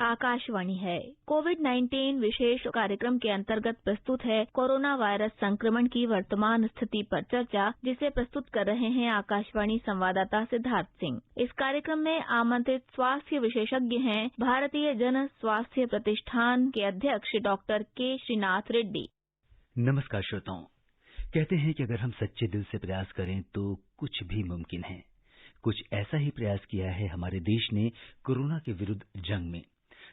आकाशवाणी है। कोविड-19 विशेष कार्यक्रम के अंतर्गत प्रस्तुत है कोरोना वायरस संक्रमण की वर्तमान स्थिति पर चर्चा, जिसे प्रस्तुत कर रहे हैं आकाशवाणी संवाददाता सिद्धार्थ सिंह। इस कार्यक्रम में आमंत्रित स्वास्थ्य विशेषज्ञ हैं भारतीय जन स्वास्थ्य प्रतिष्ठान के अध्यक्ष डॉक्टर के श्रीनाथ रेड्डी। नमस्कार श्रोताओं। कहते हैं कि अगर हम सच्चे दिल से प्रयास करें तो कुछ भी मुमकिन है। कुछ ऐसा ही प्रयास किया है हमारे देश ने कोरोना के विरुद्ध जंग में।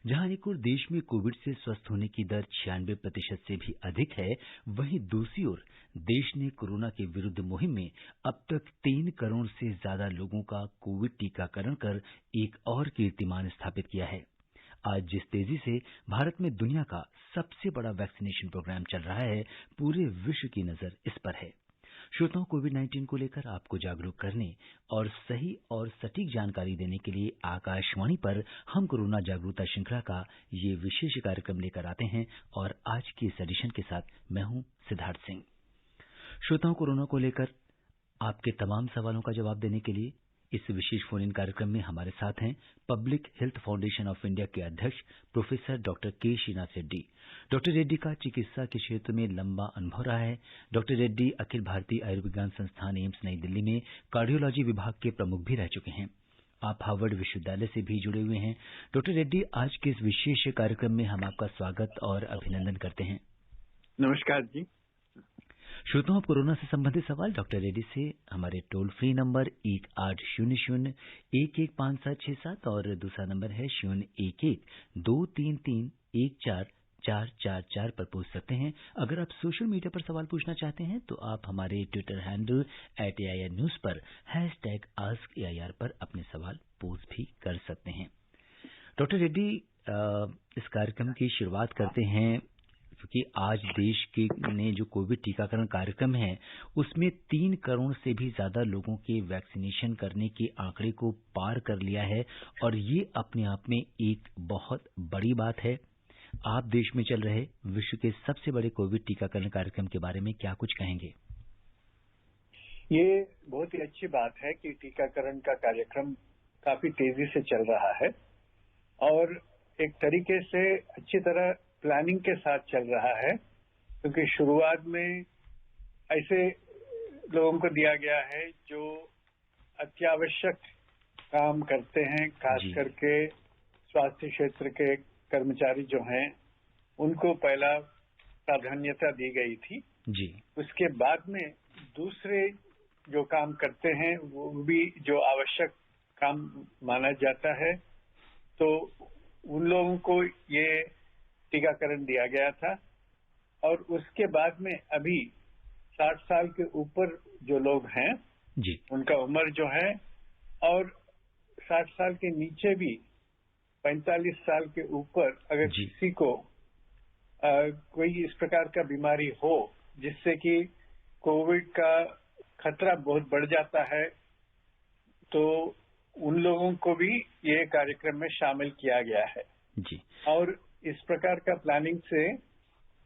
जहां एक ओर देश में कोविड से स्वस्थ होने की दर 96% से भी अधिक है, वहीं दूसरी ओर देश ने कोरोना के विरुद्ध मुहिम में अब तक 3 करोड़ से ज्यादा लोगों का कोविड टीकाकरण कर एक और कीर्तिमान स्थापित किया है। आज जिस तेजी से भारत में दुनिया का सबसे बड़ा वैक्सीनेशन प्रोग्राम चल रहा है, पूरे विश्व की नजर इस पर है। श्रोताओं, कोविड-19 को लेकर आपको जागरूक करने और सही और सटीक जानकारी देने के लिए आकाशवाणी पर हम कोरोना जागरूकता श्रृंखला का ये विशेष कार्यक्रम लेकर आते हैं और आज के इस एडिशन के साथ मैं हूं सिद्धार्थ सिंह। श्रोताओं, कोरोना को लेकर आपके तमाम सवालों का जवाब देने के लिए इस विशेष फोन इन कार्यक्रम में हमारे साथ हैं public health foundation of India के अध्यक्ष प्रोफेसर डॉक्टर के श्रीनाथ रेड्डी। डॉक्टर रेड्डी का चिकित्सा के क्षेत्र में लंबा अनुभव रहा है। डॉक्टर रेड्डी अखिल भारतीय आयुर्विज्ञान संस्थान एम्स नई दिल्ली में कार्डियोलॉजी विभाग के प्रमुख भी रह चुके हैं। आप हार्वर्ड विश्वविद्यालय से भी जुड़े हुए हैं। डॉक्टर रेड्डी, आज के इस विशेष कार्यक्रम में हम आपका स्वागत और अभिनंदन करते हैं। नमस्कार जी। श्रोताओं, कोरोना से संबंधित सवाल डॉक्टर रेड्डी से हमारे टोल फ्री नंबर 1800-115767 और दूसरा नंबर है 011-233-14444 पर पूछ सकते हैं। अगर आप सोशल मीडिया पर सवाल पूछना चाहते हैं तो आप हमारे ट्विटर हैंडल @AIR News पर #AskAIR पर अपने सवाल पोस्ट भी कर सकते हैं। डॉक्टर रेड्डी, इस कार्यक्रम की शुरुआत करते हैं क्योंकि आज देश के ने जो कोविड टीकाकरण कार्यक्रम है उसमें 3 करोड़ से भी ज्यादा लोगों के वैक्सीनेशन करने के आंकड़े को पार कर लिया है और ये अपने आप में एक बहुत बड़ी बात है। आप देश में चल रहे विश्व के सबसे बड़े कोविड टीकाकरण कार्यक्रम के बारे में क्या कुछ कहेंगे? ये बहुत ही अच्छी बात है कि टीकाकरण का कार्यक्रम काफी तेजी से चल रहा है और एक तरीके से अच्छी तरह प्लानिंग के साथ चल रहा है, क्योंकि शुरुआत में ऐसे लोगों को दिया गया है जो अत्यावश्यक काम करते हैं, खास करके स्वास्थ्य क्षेत्र के कर्मचारी जो हैं उनको पहला प्राधान्यता दी गई थी जी। उसके बाद में दूसरे जो काम करते हैं वो भी जो आवश्यक काम माना जाता है, तो उन लोगों को ये टीकाकरण दिया गया था। और उसके बाद में अभी 60 साल के ऊपर जो लोग हैं जी, उनका उम्र जो है, और 60 साल के नीचे भी 45 साल के ऊपर अगर किसी को कोई इस प्रकार का बीमारी हो जिससे कि कोविड का खतरा बहुत बढ़ जाता है, तो उन लोगों को भी ये कार्यक्रम में शामिल किया गया है जी। और इस प्रकार का प्लानिंग से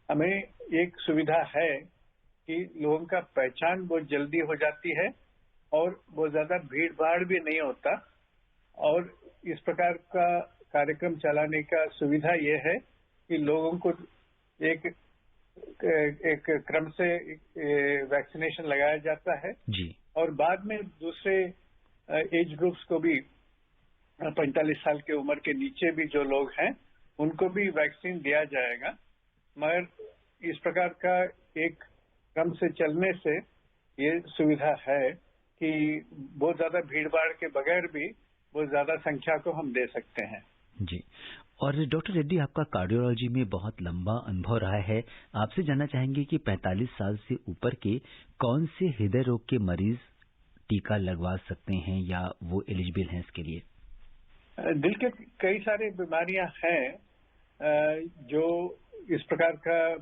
हमें एक सुविधा है कि लोगों का पहचान बहुत जल्दी हो जाती है और बहुत ज्यादा भीड़ भाड़ भी नहीं होता। और इस प्रकार का कार्यक्रम चलाने का सुविधा ये है कि लोगों को एक क्रम से वैक्सीनेशन लगाया जाता है जी। और बाद में दूसरे एज ग्रुप्स को भी 45 साल के उम्र के नीचे भी जो लोग हैं उनको भी वैक्सीन दिया जाएगा। मगर इस प्रकार का एक क्रम से चलने से ये सुविधा है कि बहुत ज्यादा भीड़ भाड़ के बगैर भी बहुत ज्यादा संख्या को हम दे सकते हैं जी। और डॉक्टर रेड्डी, आपका कार्डियोलॉजी में बहुत लंबा अनुभव रहा है। आपसे जानना चाहेंगे कि 45 साल से ऊपर के कौन से हृदय रोग के मरीज टीका लगवा सकते हैं या वो एलिजिबल हैं इसके लिए? दिल के कई सारे बीमारियां हैं जो इस प्रकार का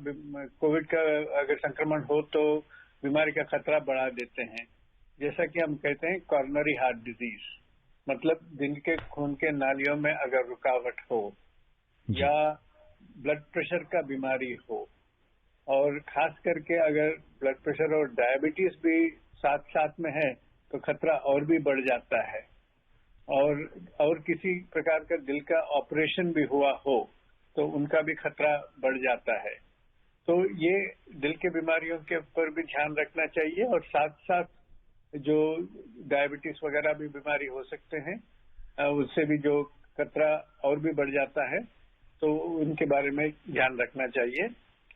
कोविड का अगर संक्रमण हो तो बीमारी का खतरा बढ़ा देते हैं। जैसा कि हम कहते हैं कॉरोनरी हार्ट डिजीज, मतलब दिल के खून के नालियों में अगर रुकावट हो या ब्लड प्रेशर का बीमारी हो, और खास करके अगर ब्लड प्रेशर और डायबिटीज भी साथ साथ में है तो खतरा और भी बढ़ जाता है। और किसी प्रकार का दिल का ऑपरेशन भी हुआ हो तो उनका भी खतरा बढ़ जाता है। तो ये दिल की बीमारियों के ऊपर भी ध्यान रखना चाहिए और साथ साथ जो डायबिटीज वगैरह भी बीमारी हो सकते हैं उससे भी जो खतरा और भी बढ़ जाता है, तो उनके बारे में ध्यान रखना चाहिए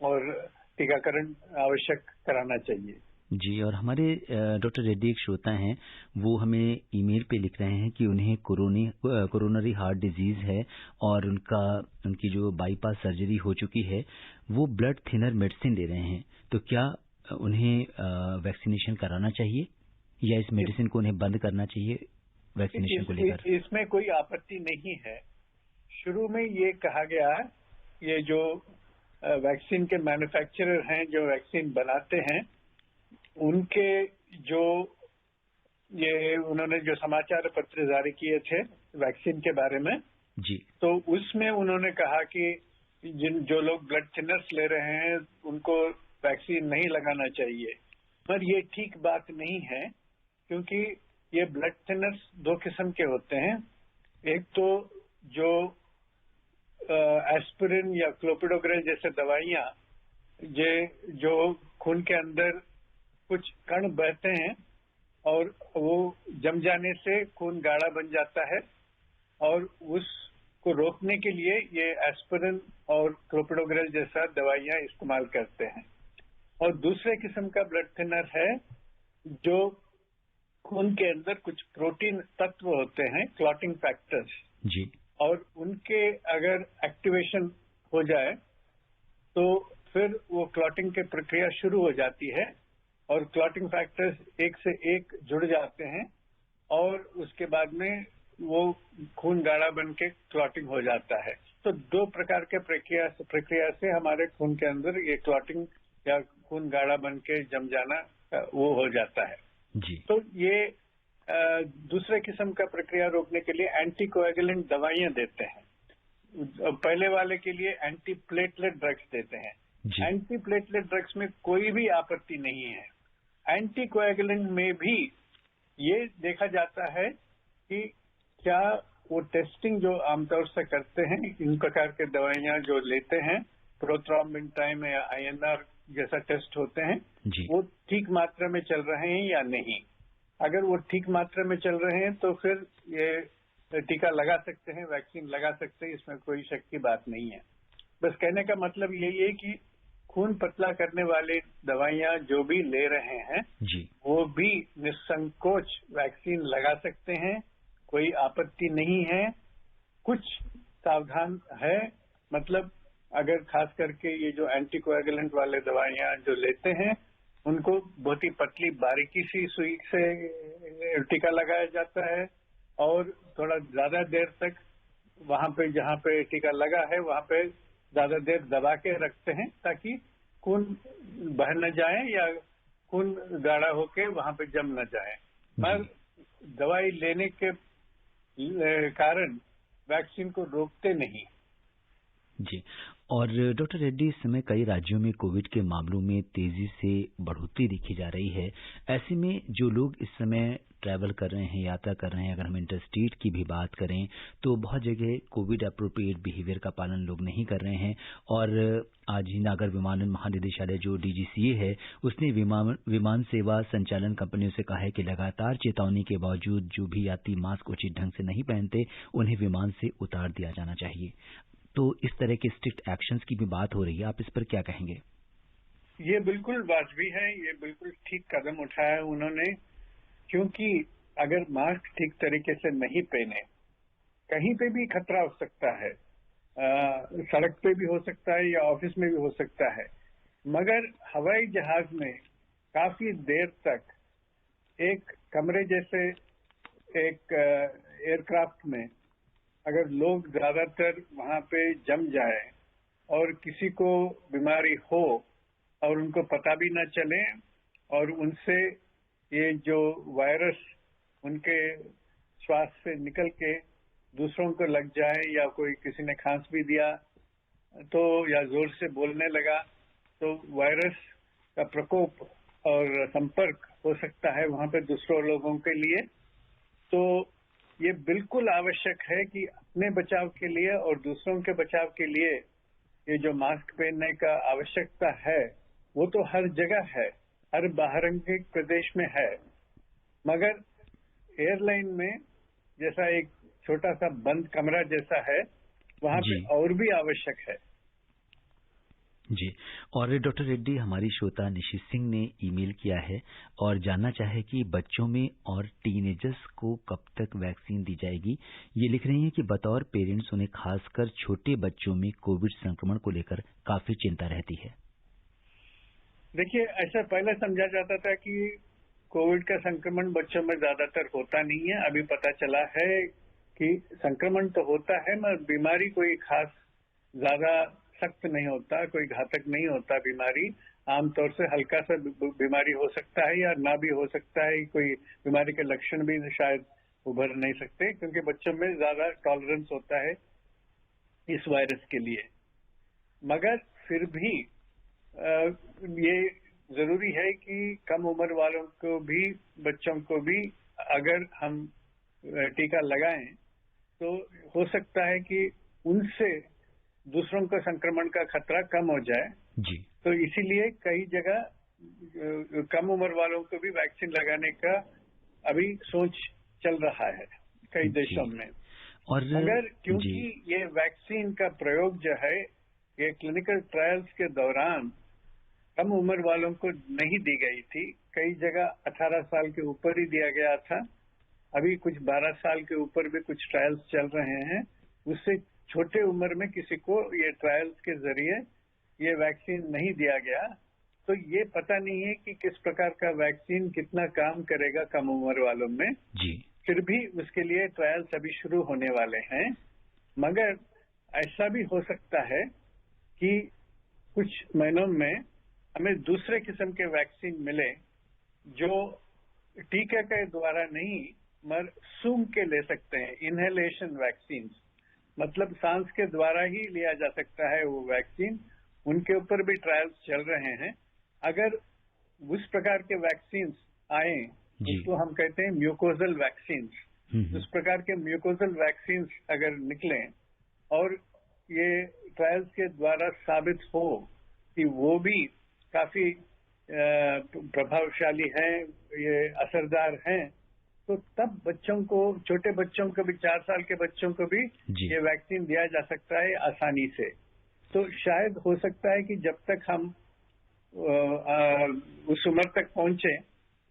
और टीकाकरण आवश्यक कराना चाहिए। जी, और हमारे डॉक्टर रेड्डी एक श्रोता हैं, वो हमें ईमेल पे लिख रहे हैं कि उन्हें कोरोनरी हार्ट डिजीज है और उनकी जो बाईपास सर्जरी हो चुकी है, वो ब्लड थिनर मेडिसिन ले रहे हैं। तो क्या उन्हें वैक्सीनेशन कराना चाहिए या इस मेडिसिन को उन्हें बंद करना चाहिए वैक्सीनेशन को लेकर? इसमें कोई आपत्ति नहीं है। शुरू में ये कहा गया, ये जो वैक्सीन के मैन्युफैक्चरर हैं जो वैक्सीन बनाते हैं, उनके जो ये उन्होंने जो समाचार पत्र जारी किए थे वैक्सीन के बारे में जी, तो उसमें उन्होंने कहा कि जो लोग ब्लड थिनर्स ले रहे हैं उनको वैक्सीन नहीं लगाना चाहिए, पर ये ठीक बात नहीं है क्योंकि ये ब्लड थिनर्स दो किस्म के होते हैं। एक तो जो एस्पिरिन या क्लोपिडोग्रेल जैसे दवाइयां जो खून के अंदर कुछ कण बहते हैं और वो जम जाने से खून गाढ़ा बन जाता है और उसको रोकने के लिए ये एस्पिरिन और क्लोपिडोग्रेल जैसा दवाइयां इस्तेमाल करते हैं। और दूसरे किस्म का ब्लड थिनर है जो खून के अंदर कुछ प्रोटीन तत्व होते हैं, क्लॉटिंग फैक्टर्स जी, और उनके अगर एक्टिवेशन हो जाए तो फिर वो क्लॉटिंग की प्रक्रिया शुरू हो जाती है और क्लॉटिंग फैक्टर्स एक से एक जुड़ जाते हैं और उसके बाद में वो खून गाढ़ा बन के क्लॉटिंग हो जाता है। तो दो प्रकार के प्रक्रिया से हमारे खून के अंदर ये क्लॉटिंग या खून गाढ़ा बन के जम जाना वो हो जाता है जी। तो ये दूसरे किस्म का प्रक्रिया रोकने के लिए एंटीकोएगुलेंट दवाइयां देते हैं। पहले वाले के लिए एंटी प्लेटलेट ड्रग्स देते हैं। एंटी प्लेटलेट ड्रग्स में कोई भी आपत्ति नहीं है। एंटीकोएगुलेंट में भी ये देखा जाता है कि क्या वो टेस्टिंग जो आमतौर से करते हैं इन प्रकार के दवाइयां जो लेते हैं, प्रोथ्रोम्बिन टाइम या INR जैसा टेस्ट होते हैं, वो ठीक मात्रा में चल रहे हैं या नहीं। अगर वो ठीक मात्रा में चल रहे हैं तो फिर ये टीका लगा सकते हैं, वैक्सीन लगा सकते हैं, इसमें कोई शक की बात नहीं है। बस कहने का मतलब यही है कि खून पतला करने वाले दवाइयां जो भी ले रहे हैं वो भी निसंकोच वैक्सीन लगा सकते हैं, कोई आपत्ति नहीं है। कुछ सावधान है, मतलब अगर खास करके ये जो एंटीकोएगुलेंट वाले दवाइयां जो लेते हैं उनको बहुत ही पतली बारीकी सी सुई से टीका लगाया जाता है और थोड़ा ज्यादा देर तक वहां पे जहां पे टीका लगा है वहां पे ज्यादा देर दबा के रखते हैं ताकि खून बह न जाए या खून गाढ़ा होके वहां पे जम न जाए। पर दवाई लेने के कारण वैक्सीन को रोकते नहीं। जी, और डॉक्टर रेड्डी, इस समय कई राज्यों में कोविड के मामलों में तेजी से बढ़ोतरी देखी जा रही है। ऐसे में जो लोग इस समय ट्रैवल कर रहे हैं, यात्रा कर रहे हैं, अगर हम इंटरस्टेट की भी बात करें तो बहुत जगह कोविड अप्रोप्रिएट बिहेवियर का पालन लोग नहीं कर रहे हैं। और आज ही नागर विमानन महानिदेशालय जो DGCA है उसने विमान सेवा संचालन कंपनियों से कहा है कि लगातार चेतावनी के बावजूद जो भी यात्री मास्क उचित ढंग से नहीं पहनते उन्हें विमान से उतार दिया जाना चाहिए। तो इस तरह के स्ट्रिक्ट एक्शंस की भी बात हो रही है, आप इस पर क्या कहेंगे? ये बिल्कुल वाजिबी है, ये बिल्कुल ठीक कदम उठाया उन्होंने, क्योंकि अगर मास्क ठीक तरीके से नहीं पहने कहीं पे भी खतरा हो सकता है, सड़क पे भी हो सकता है या ऑफिस में भी हो सकता है। मगर हवाई जहाज में काफी देर तक एक कमरे जैसे एक एयरक्राफ्ट में अगर लोग ज्यादातर वहां पे जम जाए और किसी को बीमारी हो और उनको पता भी न चले और उनसे ये जो वायरस उनके श्वास से निकल के दूसरों को लग जाए या कोई किसी ने खांस भी दिया तो या जोर से बोलने लगा तो वायरस का प्रकोप और संपर्क हो सकता है वहां पे दूसरों लोगों के लिए। तो ये बिल्कुल आवश्यक है कि अपने बचाव के लिए और दूसरों के बचाव के लिए ये जो मास्क पहनने का आवश्यकता है वो तो हर जगह है, हर बहिरंगिक प्रदेश में है, मगर एयरलाइन में जैसा एक छोटा सा बंद कमरा जैसा है वहां पे और भी आवश्यक है। जी, और डॉक्टर रेड्डी, हमारी श्रोता निशित सिंह ने ईमेल किया है और जानना चाहे कि बच्चों में और टीनेजर्स को कब तक वैक्सीन दी जाएगी। ये लिख रही हैं कि बतौर पेरेंट्स उन्हें खासकर छोटे बच्चों में कोविड संक्रमण को लेकर काफी चिंता रहती है। देखिए, ऐसा पहले समझा जाता था कि कोविड का संक्रमण बच्चों में ज्यादातर होता नहीं है। अभी पता चला है कि संक्रमण तो होता है मगर बीमारी कोई खास ज्यादा सख्त नहीं होता, कोई घातक नहीं होता। बीमारी आमतौर से हल्का सा बीमारी हो सकता है या ना भी हो सकता है, कोई बीमारी के लक्षण भी शायद उभर नहीं सकते क्योंकि बच्चों में ज्यादा टॉलरेंस होता है इस वायरस के लिए। मगर फिर भी ये जरूरी है कि कम उम्र वालों को भी, बच्चों को भी अगर हम टीका लगाएं तो हो सकता है कि उनसे दूसरों को संक्रमण का खतरा कम हो जाए। जी। तो इसीलिए कई जगह कम उम्र वालों को भी वैक्सीन लगाने का अभी सोच चल रहा है कई देशों में। और मगर क्योंकि ये वैक्सीन का प्रयोग जो है ये क्लिनिकल ट्रायल्स के दौरान कम उम्र वालों को नहीं दी गई थी, कई जगह 18 साल के ऊपर ही दिया गया था। अभी कुछ 12 साल के ऊपर भी कुछ ट्रायल्स चल रहे हैं। उससे छोटे उम्र में किसी को ये ट्रायल्स के जरिए ये वैक्सीन नहीं दिया गया, तो ये पता नहीं है कि किस प्रकार का वैक्सीन कितना काम करेगा कम उम्र वालों में। जी। फिर भी उसके लिए ट्रायल्स अभी शुरू होने वाले हैं। मगर ऐसा भी हो सकता है कि कुछ महीनों में हमें दूसरे किस्म के वैक्सीन मिले जो टीके के द्वारा नहीं मगर सूंघ के ले सकते हैं, इनहेलेशन वैक्सीन, मतलब सांस के द्वारा ही लिया जा सकता है वो वैक्सीन। उनके ऊपर भी ट्रायल्स चल रहे हैं। अगर उस प्रकार के वैक्सीन आए उसको हम कहते हैं म्यूकोजल वैक्सीन। उस प्रकार के म्यूकोजल वैक्सीन अगर निकले और ये ट्रायल्स के द्वारा साबित हो कि वो भी काफी प्रभावशाली हैं, ये असरदार हैं, तो तब बच्चों को, छोटे बच्चों को भी, 4 साल के बच्चों को भी ये वैक्सीन दिया जा सकता है आसानी से। तो शायद हो सकता है कि जब तक हम उस उम्र तक पहुंचे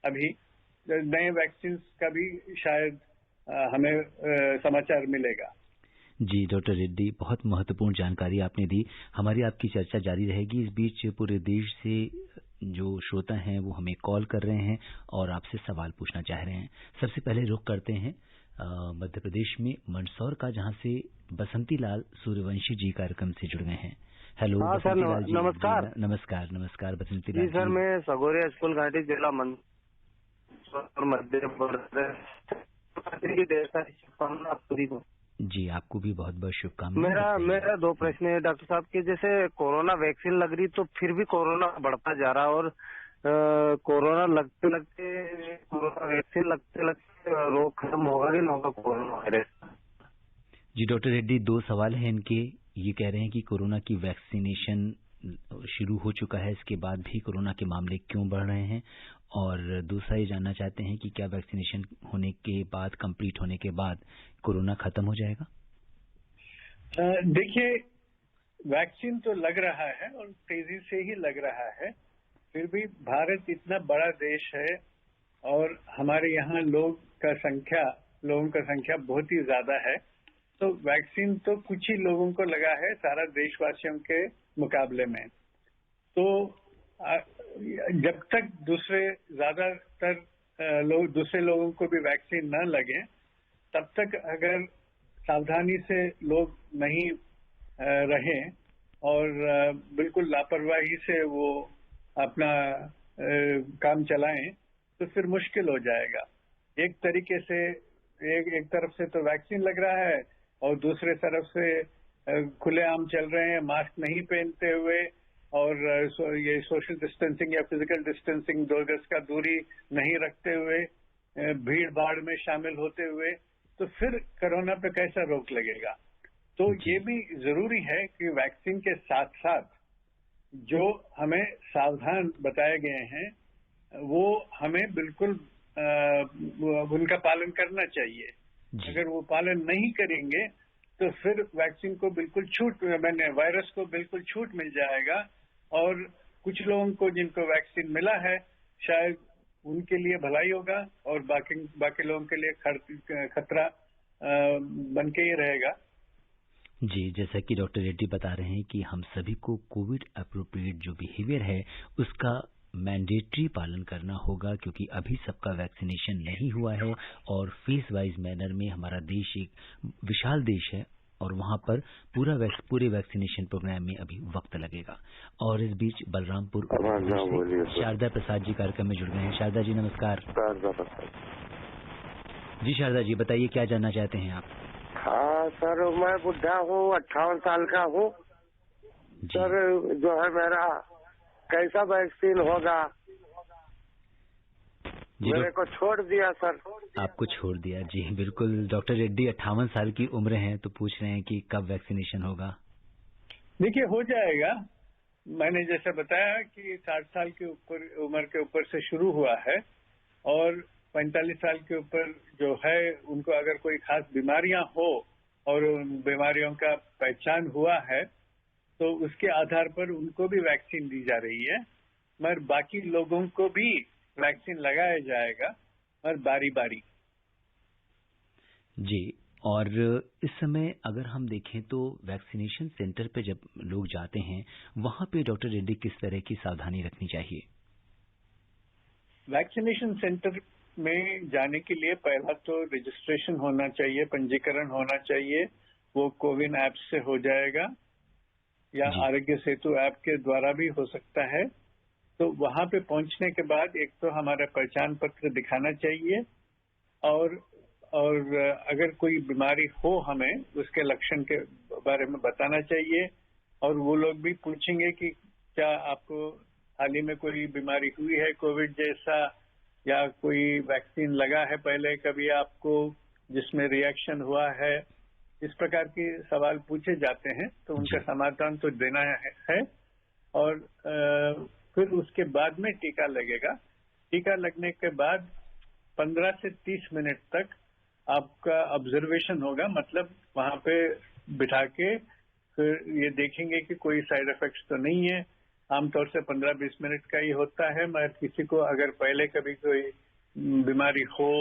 अभी नए वैक्सीन का भी शायद हमें समाचार मिलेगा। जी डॉक्टर रेड्डी, बहुत महत्वपूर्ण जानकारी आपने दी। हमारी आपकी चर्चा जारी रहेगी। इस बीच पूरे देश से जो श्रोता हैं वो हमें कॉल कर रहे हैं और आपसे सवाल पूछना चाह रहे हैं। सबसे पहले रुख करते हैं मध्य प्रदेश में मंदसौर का, जहां से बसंती लाल सूर्यवंशी जी कार्यक्रम से जुड़ गए हैं। हेलो। हाँ सर, नमस्कार। नमस्कार नमस्कार बसंती लाल जी। सर, मैं सगोरिया स्कूल घाटी जिला मंदसौर मध्य प्रदेश जी, आपको भी बहुत बहुत शुभकामनाएं। मेरा 2 प्रश्न है डॉक्टर साहब के। जैसे कोरोना वैक्सीन लग रही तो फिर भी कोरोना बढ़ता जा रहा और कोरोना लगते वैक्सीन लगते रोग खत्म होगा कि नहीं होगा कोरोना वायरस? जी डॉक्टर रेड्डी, 2 सवाल हैं इनके। ये कह रहे हैं कि कोरोना की वैक्सीनेशन शुरू हो चुका है, इसके बाद भी कोरोना के मामले क्यों बढ़ रहे हैं, और दूसरा ये जानना चाहते हैं कि क्या वैक्सीनेशन होने के बाद, कंप्लीट होने के बाद कोरोना खत्म हो जाएगा? देखिए, वैक्सीन तो लग रहा है और तेजी से ही लग रहा है। फिर भी भारत इतना बड़ा देश है और हमारे यहाँ लोगों का संख्या बहुत ही ज्यादा है, तो वैक्सीन तो कुछ ही लोगों को लगा है सारा देशवासियों के मुकाबले में। तो जब तक ज्यादातर दूसरे लोगों को भी वैक्सीन न लगे तब तक अगर सावधानी से लोग नहीं रहें और बिल्कुल लापरवाही से वो अपना काम चलाएं तो फिर मुश्किल हो जाएगा। एक तरीके से एक तरफ से तो वैक्सीन लग रहा है और दूसरे तरफ से खुलेआम चल रहे हैं मास्क नहीं पहनते हुए और ये सोशल डिस्टेंसिंग या फिजिकल डिस्टेंसिंग 2 गज का दूरी नहीं रखते हुए, भीड़ भाड़ में शामिल होते हुए, तो फिर कोरोना पे कैसा रोक लगेगा। तो ये भी जरूरी है कि वैक्सीन के साथ साथ जो हमें सावधान बताए गए हैं वो हमें बिल्कुल उनका पालन करना चाहिए। अगर वो पालन नहीं करेंगे तो फिर वैक्सीन को बिल्कुल वायरस को बिल्कुल छूट मिल जाएगा, और कुछ लोगों को जिनको वैक्सीन मिला है शायद उनके लिए भलाई होगा और बाकी लोगों के लिए खतरा बन के ही रहेगा। जी, जैसा कि डॉक्टर रेड्डी बता रहे हैं कि हम सभी को कोविड अप्रोप्रिएट जो बिहेवियर है उसका मैंडेटरी पालन करना होगा, क्योंकि अभी सबका वैक्सीनेशन नहीं हुआ है और फेस वाइज मैनर में हमारा देश एक विशाल देश है और वहां पर पूरे वैक्सीनेशन प्रोग्राम में अभी वक्त लगेगा। और इस बीच बलरामपुर से शारदा प्रसाद जी कार्यक्रम में जुड़ गए हैं। शारदा जी नमस्कार। जी शारदा जी बताइए, क्या जानना चाहते हैं आप? हाँ सर, मैं बुढ़ा हूँ, 58 साल का हूँ सर। जो है मेरा कैसा वैक्सीन होगा? मेरे को छोड़ दिया सर। आपको छोड़ दिया? जी बिल्कुल, डॉक्टर रेड्डी 58 साल की उम्र है तो पूछ रहे हैं कि कब वैक्सीनेशन होगा। देखिए, हो जाएगा। मैंने जैसे बताया कि 60 साल के ऊपर उम्र के ऊपर से शुरू हुआ है, और 45 साल के ऊपर जो है उनको अगर कोई खास बीमारियां हो और उन बीमारियों का पहचान हुआ है तो उसके आधार पर उनको भी वैक्सीन दी जा रही है, मगर बाकी लोगों को भी वैक्सीन लगाया जाएगा, मगर बारी बारी। जी, और इस समय अगर हम देखें तो वैक्सीनेशन सेंटर पे जब लोग जाते हैं वहां पे डॉक्टर रेड्डी किस तरह की सावधानी रखनी चाहिए? वैक्सीनेशन सेंटर में जाने के लिए पहला तो रजिस्ट्रेशन होना चाहिए, पंजीकरण होना चाहिए। वो कोविन ऐप से हो जाएगा या आरोग्य सेतु ऐप के द्वारा भी हो सकता है। तो वहां पे पहुंचने के बाद एक तो हमारा पहचान पत्र दिखाना चाहिए, और अगर कोई बीमारी हो हमें उसके लक्षण के बारे में बताना चाहिए, और वो लोग भी पूछेंगे कि क्या आपको हाल ही में कोई बीमारी हुई है कोविड जैसा, या कोई वैक्सीन लगा है पहले कभी आपको जिसमें रिएक्शन हुआ है। इस प्रकार के सवाल पूछे जाते हैं तो उनका समाधान तो देना है, और फिर उसके बाद में टीका लगेगा। टीका लगने के बाद 15 से 30 मिनट तक आपका ऑब्जर्वेशन होगा, मतलब वहां पे बिठा के फिर ये देखेंगे कि कोई साइड इफेक्ट्स तो नहीं है। आमतौर से 15-20 मिनट का ही होता है, मगर किसी को अगर पहले कभी कोई बीमारी हो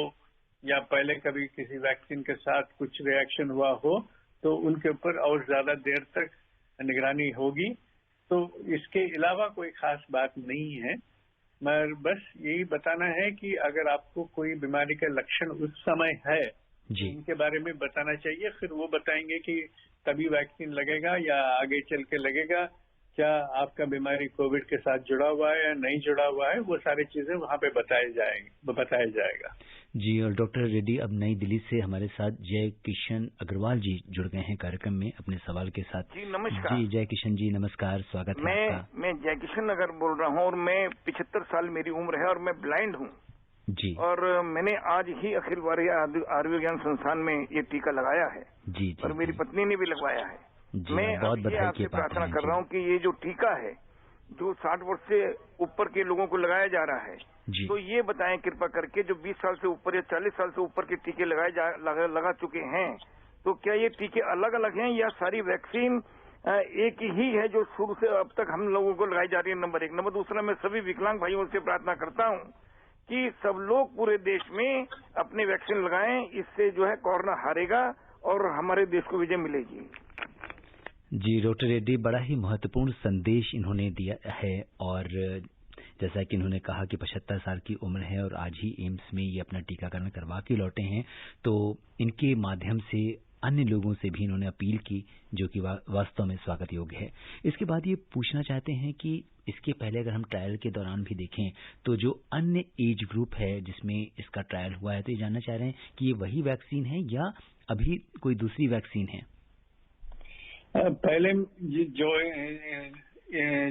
या पहले कभी किसी वैक्सीन के साथ कुछ रिएक्शन हुआ हो तो उनके ऊपर और ज्यादा देर तक निगरानी होगी। तो इसके अलावा कोई खास बात नहीं है, मगर बस यही बताना है कि अगर आपको कोई बीमारी का लक्षण उस समय है जी, इनके बारे में बताना चाहिए। फिर वो बताएंगे कि तभी वैक्सीन लगेगा या आगे चल के लगेगा, क्या आपका बीमारी कोविड के साथ जुड़ा हुआ है या नहीं जुड़ा हुआ है, वो सारी चीजें वहां पे बताया जाएगा। जी, और डॉक्टर रेड्डी अब नई दिल्ली से हमारे साथ जय किशन अग्रवाल जी जुड़ गए हैं कार्यक्रम में अपने सवाल के साथ। जी नमस्कार। जी जय किशन जी नमस्कार, स्वागत है आपका। मैं जय किशन अगर बोल रहा हूँ और मैं 75 साल मेरी उम्र है और मैं ब्लाइंड हूँ जी, और मैंने आज ही अखिल भारतीय आयुर्विज्ञान संस्थान में ये टीका लगाया है जी, जी और मेरी पत्नी ने भी लगवाया है। जी, मैं बहुत बधाई आपसे की बात प्रार्थना है कर रहा हूँ कि ये जो टीका है जो 60 वर्ष से ऊपर के लोगों को लगाया जा रहा है, तो ये बताएं कृपा करके जो 20 साल से ऊपर या 40 साल से ऊपर के टीके लगा चुके हैं, तो क्या ये टीके अलग अलग हैं या सारी वैक्सीन एक ही है जो शुरू से अब तक हम लोगों को लगाई जा रही है? नंबर 1। नंबर 2, मैं सभी विकलांग भाइयों से प्रार्थना करता हूँ कि सब लोग पूरे देश में अपनी वैक्सीन लगाएं, इससे जो है कोरोना हारेगा और हमारे देश को विजय मिलेगी। जी, डॉक्टर रेड्डी बड़ा ही महत्वपूर्ण संदेश इन्होंने दिया है, और जैसा कि इन्होंने कहा कि 75 साल की उम्र है और आज ही एम्स में ये अपना टीकाकरण करवा के लौटे हैं, तो इनके माध्यम से अन्य लोगों से भी इन्होंने अपील की, जो कि वास्तव में स्वागत योग्य है। इसके बाद ये पूछना चाहते हैं कि इसके पहले अगर हम ट्रायल के दौरान भी देखें तो जो अन्य एज ग्रुप है जिसमें इसका ट्रायल हुआ है, तो ये जानना चाह रहे हैं कि ये वही वैक्सीन है या अभी कोई दूसरी वैक्सीन है? पहले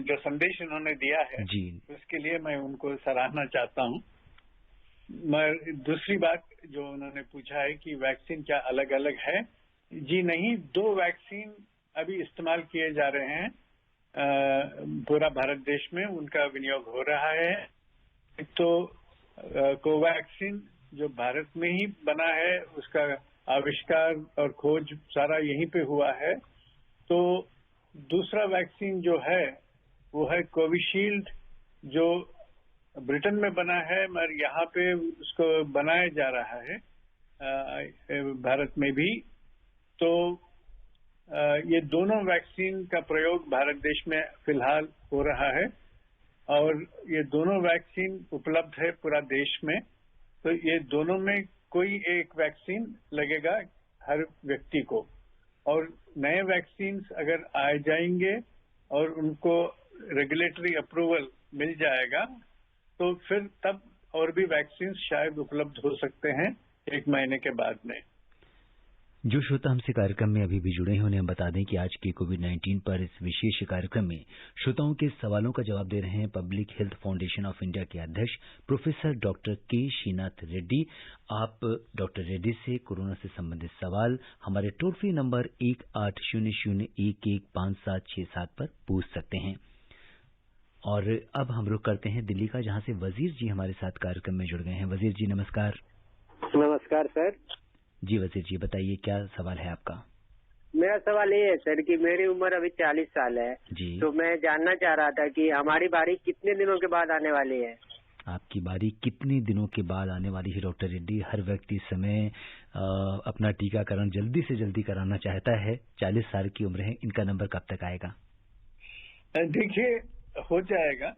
जो संदेश इन्होंने दिया है जी, उसके लिए मैं उनको सराहना चाहता हूँ। दूसरी बात जो उन्होंने पूछा है कि वैक्सीन क्या अलग अलग है, जी नहीं, 2 वैक्सीन अभी इस्तेमाल किए जा रहे हैं पूरा भारत देश में, उनका विनियोग हो रहा है। तो कोवैक्सीन जो भारत में ही बना है, उसका आविष्कार और खोज सारा यहीं पे हुआ है। तो दूसरा वैक्सीन जो है वो है कोविशील्ड, जो ब्रिटेन में बना है, मगर यहाँ पे उसको बनाया जा रहा है भारत में भी। तो ये दोनों वैक्सीन का प्रयोग भारत देश में फिलहाल हो रहा है और ये दोनों वैक्सीन उपलब्ध है पूरा देश में। तो ये दोनों में कोई एक वैक्सीन लगेगा हर व्यक्ति को, और नए वैक्सीन अगर आ जाएंगे और उनको रेगुलेटरी अप्रूवल मिल जाएगा तो फिर तब और भी वैक्सीन शायद उपलब्ध हो सकते हैं 1 महीने के बाद में। जो श्रोता हमसे कार्यक्रम में अभी भी जुड़े हैं उन्हें हम बता दें कि आज के कोविड-19 पर इस विशेष कार्यक्रम में श्रोताओं के सवालों का जवाब दे रहे हैं public health foundation of India के अध्यक्ष प्रोफेसर डॉक्टर के श्रीनाथ रेड्डी। आप डॉक्टर रेड्डी से कोरोना से संबंधित सवाल हमारे टोल फ्री नंबर 1800115767 पर पूछ सकते हैं। और अब हम रुख करते हैं दिल्ली का, जहां से वजीर जी हमारे साथ कार्यक्रम में जुड़ गए हैं। वजीर जी नमस्कार। नमस्कार सर। जी वजीर जी बताइए, क्या सवाल है आपका? मेरा सवाल ये है सर कि मेरी उम्र अभी 40 साल है जी। तो मैं जानना चाह रहा था कि हमारी बारी कितने दिनों के बाद आने वाली है? आपकी बारी कितने दिनों के बाद आने वाली है डॉक्टर रेड्डी? हर व्यक्ति इस समय अपना टीकाकरण जल्दी से जल्दी कराना चाहता है। 40 साल की उम्र है, इनका नंबर कब तक आएगा? देखिए, हो जाएगा,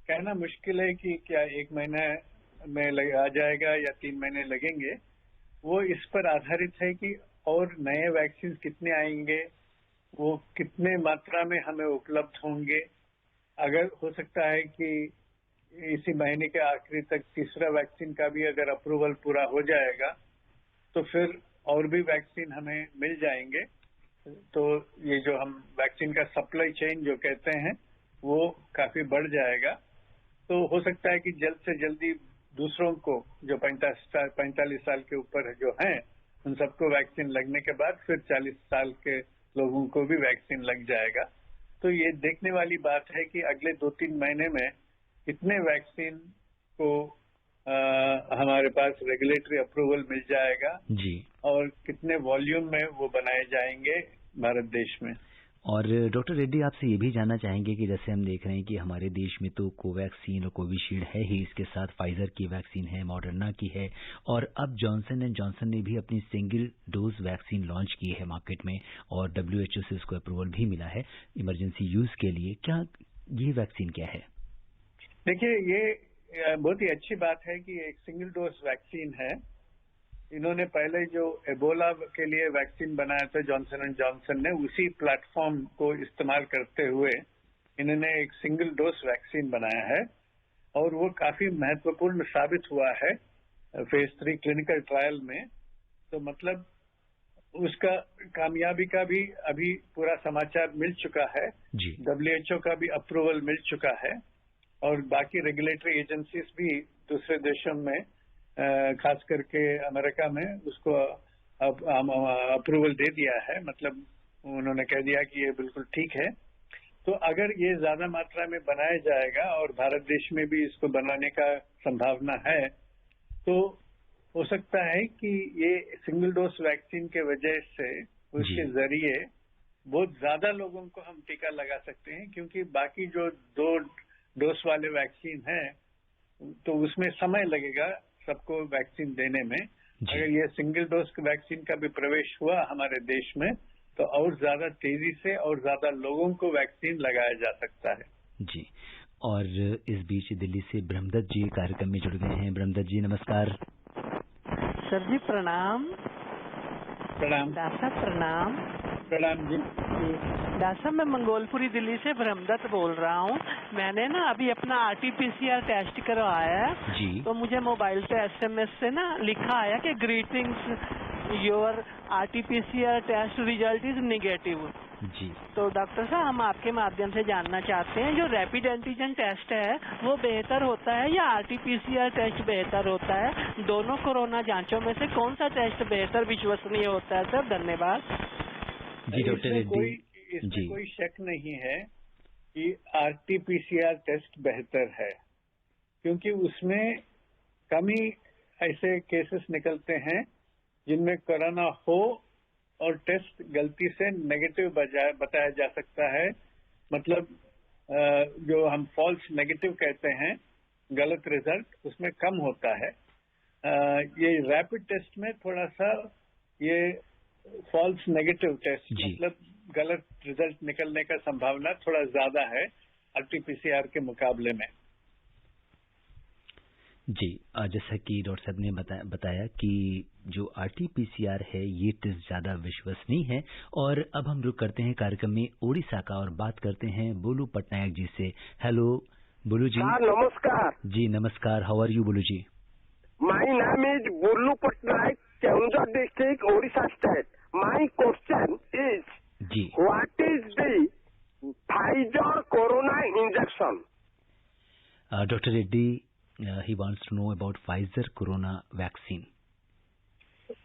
कहना मुश्किल है कि क्या 1 महीने में आ जाएगा या 3 महीने लगेंगे। वो इस पर आधारित है कि और नए वैक्सीन कितने आएंगे, वो कितने मात्रा में हमें उपलब्ध होंगे। अगर हो सकता है कि इसी महीने के आखिरी तक तीसरा वैक्सीन का भी अगर अप्रूवल पूरा हो जाएगा तो फिर और भी वैक्सीन हमें मिल जाएंगे। तो ये जो हम वैक्सीन का सप्लाई चेन जो कहते हैं वो काफी बढ़ जाएगा। तो हो सकता है कि जल्द से जल्दी दूसरों को जो 45 साल के ऊपर जो हैं उन सबको वैक्सीन लगने के बाद फिर 40 साल के लोगों को भी वैक्सीन लग जाएगा। तो ये देखने वाली बात है कि अगले 2-3 महीने में कितने वैक्सीन को हमारे पास रेगुलेटरी अप्रूवल मिल जाएगा जी, और कितने वॉल्यूम में वो बनाए जाएंगे भारत देश में। और डॉक्टर रेड्डी आपसे ये भी जानना चाहेंगे कि जैसे हम देख रहे हैं कि हमारे देश में तो कोवैक्सीन और कोविशील्ड है ही, इसके साथ फाइजर की वैक्सीन है, मॉडर्ना की है, और अब जॉनसन एंड जॉनसन ने भी अपनी सिंगल डोज वैक्सीन लॉन्च की है मार्केट में और WHO से उसको अप्रूवल भी मिला है इमरजेंसी यूज के लिए। क्या ये वैक्सीन क्या है? देखिए, ये बहुत ही अच्छी बात है कि एक सिंगल डोज वैक्सीन है। इन्होंने पहले जो एबोला के लिए वैक्सीन बनाया था जॉनसन एंड जॉनसन ने, उसी प्लेटफॉर्म को इस्तेमाल करते हुए इन्होंने एक सिंगल डोज वैक्सीन बनाया है और वो काफी महत्वपूर्ण साबित हुआ है फेज 3 क्लिनिकल ट्रायल में। तो मतलब उसका कामयाबी का भी अभी पूरा समाचार मिल चुका है जी। WHO का भी अप्रूवल मिल चुका है और बाकी रेगुलेटरी एजेंसीज भी दूसरे देशों में खास करके अमेरिका में उसको अप्रूवल दे दिया है। मतलब उन्होंने कह दिया कि ये बिल्कुल ठीक है। तो अगर ये ज्यादा मात्रा में बनाया जाएगा और भारत देश में भी इसको बनाने का संभावना है तो हो सकता है कि ये सिंगल डोज वैक्सीन के वजह से उसके जरिए बहुत ज्यादा लोगों को हम टीका लगा सकते हैं, क्योंकि बाकी जो 2 डोज वाले वैक्सीन है तो उसमें समय लगेगा सबको वैक्सीन देने में। अगर ये सिंगल डोज वैक्सीन का भी प्रवेश हुआ हमारे देश में तो और ज्यादा तेजी से और ज्यादा लोगों को वैक्सीन लगाया जा सकता है जी। और इस बीच दिल्ली से ब्रह्मदत्त जी कार्यक्रम में जुड़ गए हैं। ब्रह्मदत्त जी नमस्कार। सर जी प्रणाम। प्रणाम। दासा प्रणाम। प्रणाम जी। दासा, मैं मंगोलपुरी दिल्ली से ब्रह्मदत्त बोल रहा हूँ। मैंने ना अभी अपना RT-PCR टेस्ट करवाया है जी। तो मुझे मोबाइल पे SMS से ना लिखा आया कि greetings your RT-PCR test result is negative. जी। तो डॉक्टर साहब हम आपके माध्यम से जानना चाहते हैं, जो रैपिड एंटीजन टेस्ट है वो बेहतर होता है या RT-PCR टेस्ट बेहतर होता है? दोनों कोरोना जांचों में से कौन सा टेस्ट बेहतर विश्वसनीय होता है सर? धन्यवाद। जी डॉक्टर रेड्डी। इसमें कोई शक नहीं है कि RT-PCR टेस्ट बेहतर है, क्योंकि उसमें कम ही ऐसे केसेस निकलते हैं जिनमें कोरोना हो और टेस्ट गलती से नेगेटिव बताया जा सकता है। मतलब जो हम फॉल्स नेगेटिव कहते हैं, गलत रिजल्ट, उसमें कम होता है। ये रैपिड टेस्ट में थोड़ा सा ये फॉल्स नेगेटिव टेस्ट, मतलब गलत रिजल्ट निकलने का संभावना थोड़ा ज्यादा है RT-PCR के मुकाबले में। जी, जैसा कि डॉक्टर साहब ने बताया कि जो RT-PCR है ये टेस्ट ज्यादा विश्वसनीय है। और अब हम रुक करते हैं कार्यक्रम में ओडिशा का और बात करते हैं बोलू पटनायक जी से। हेलो बोलू जी। नमस्कार जी नमस्कार, हाउ आर यू बोलू जी? My name is Bolu Patnaik, Keonjhar district, Odisha state. My question is जी, what is the Pfizer corona injection? Doctor Reddy, he wants to know about Pfizer corona vaccine.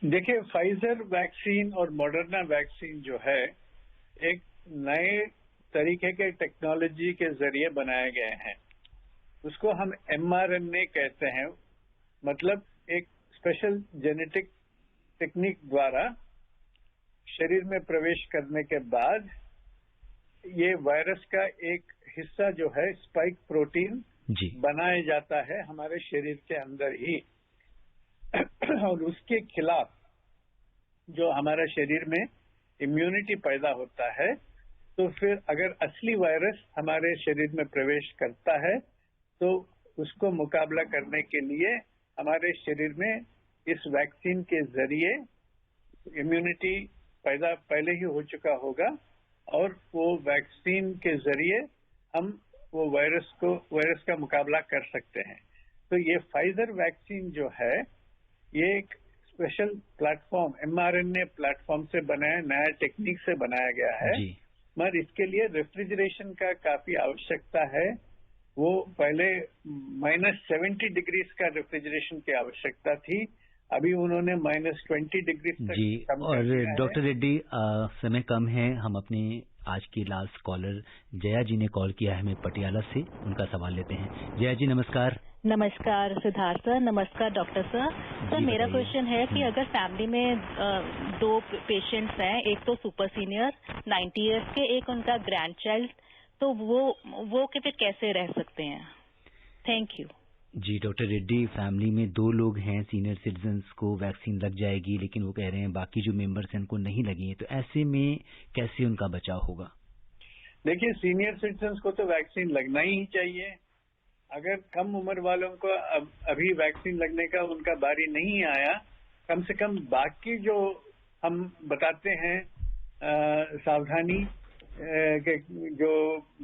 देखिए, फाइजर वैक्सीन और मॉडर्ना वैक्सीन जो है एक नए तरीके के टेक्नोलॉजी के जरिए बनाए गए हैं। उसको हम mRNA कहते हैं, मतलब एक स्पेशल जेनेटिक टेक्निक द्वारा शरीर में प्रवेश करने के बाद ये वायरस का एक हिस्सा जो है स्पाइक प्रोटीन बनाया जाता है हमारे शरीर के अंदर ही और उसके खिलाफ जो हमारा शरीर में इम्यूनिटी पैदा होता है, तो फिर अगर असली वायरस हमारे शरीर में प्रवेश करता है तो उसको मुकाबला करने के लिए हमारे शरीर में इस वैक्सीन के जरिए इम्यूनिटी पैदा पहले ही हो चुका होगा और वो वैक्सीन के जरिए हम वो वायरस का मुकाबला कर सकते हैं। तो ये फाइजर वैक्सीन जो है ये एक स्पेशल प्लेटफॉर्म mRNA प्लेटफॉर्म से बनाया, नया टेक्निक से बनाया गया है, मगर इसके लिए रेफ्रिजरेशन का काफी आवश्यकता है। वो पहले -70 डिग्री का रेफ्रिजरेशन की आवश्यकता थी, अभी उन्होंने -20 डिग्री तक कम कर दिया है। और डॉक्टर रेड्डी, समय कम है, हम अपने आज की लास्ट कॉलर जया जी ने कॉल किया है हमें पटियाला से, उनका सवाल लेते हैं। जया जी नमस्कार। नमस्कार सिद्धार्थ सर, नमस्कार डॉक्टर सर। सर मेरा क्वेश्चन है कि अगर फैमिली में 2 पेशेंट्स हैं, एक तो सुपर सीनियर 90 इयर्स के, एक उनका ग्रैंड चाइल्ड, तो वो फिर कैसे रह सकते हैं? Thank you. जी डॉक्टर रेड्डी, फैमिली में 2 लोग हैं, सीनियर सिटीजन्स को वैक्सीन लग जाएगी, लेकिन वो कह रहे हैं बाकी जो मेंबर्स हैं उनको नहीं लगी है, तो ऐसे में कैसे उनका बचाव होगा? देखिए, सीनियर सिटीजन्स को तो वैक्सीन लगना ही चाहिए। अगर कम उम्र वालों को अभी वैक्सीन लगने का उनका बारी नहीं आया, कम से कम बाकी जो हम बताते हैं सावधानी, जो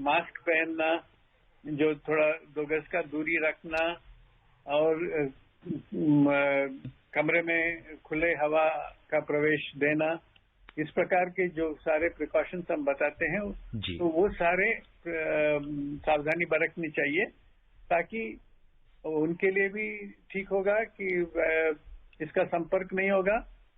मास्क पहनना, जो थोड़ा 2 गज का दूरी रखना और कमरे में खुले हवा का प्रवेश देना, इस प्रकार के जो सारे प्रिकॉशंस हम बताते हैं, तो वो सारे सावधानी बरतनी चाहिए, ताकि उनके लिए भी ठीक होगा कि इसका संपर्क नहीं होगा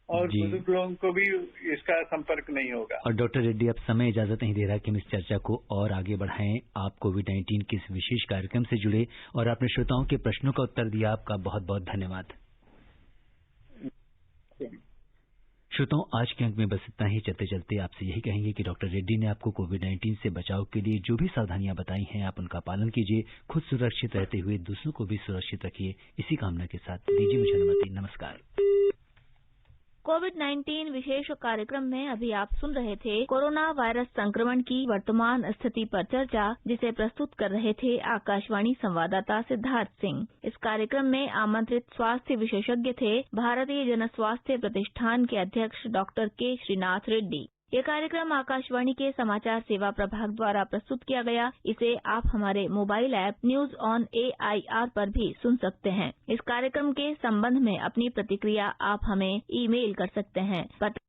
और बुजुर्ग लोगों को भी इसका संपर्क नहीं होगा। और डॉक्टर रेड्डी, अब समय इजाजत नहीं दे रहा कि हम इस चर्चा को और आगे बढ़ाएं। आप कोविड-19 के इस विशेष कार्यक्रम से जुड़े और आपने श्रोताओं के प्रश्नों का उत्तर दिया, आपका बहुत बहुत धन्यवाद। श्रोताओं, आज के अंक में बस इतना ही। चलते चलते आपसे यही कहेंगे कि डॉक्टर रेड्डी ने आपको कोविड-19 से बचाव के लिए जो भी सावधानियां बताई हैं, आप उनका पालन कीजिए। खुद सुरक्षित रहते हुए दूसरों को भी सुरक्षित रखिए। इसी कामना के साथ दीजिए मुझे अनुमति। नमस्कार। कोविड-19 विशेष कार्यक्रम में अभी आप सुन रहे थे कोरोना वायरस संक्रमण की वर्तमान स्थिति पर चर्चा, जिसे प्रस्तुत कर रहे थे आकाशवाणी संवाददाता सिद्धार्थ सिंह। इस कार्यक्रम में आमंत्रित स्वास्थ्य विशेषज्ञ थे भारतीय जन स्वास्थ्य प्रतिष्ठान के अध्यक्ष डॉक्टर के श्रीनाथ रेड्डी। ये कार्यक्रम आकाशवाणी के समाचार सेवा प्रभाग द्वारा प्रस्तुत किया गया। इसे आप हमारे mobile app news on AIR पर भी सुन सकते हैं। इस कार्यक्रम के संबंध में अपनी प्रतिक्रिया आप हमें ईमेल कर सकते हैं।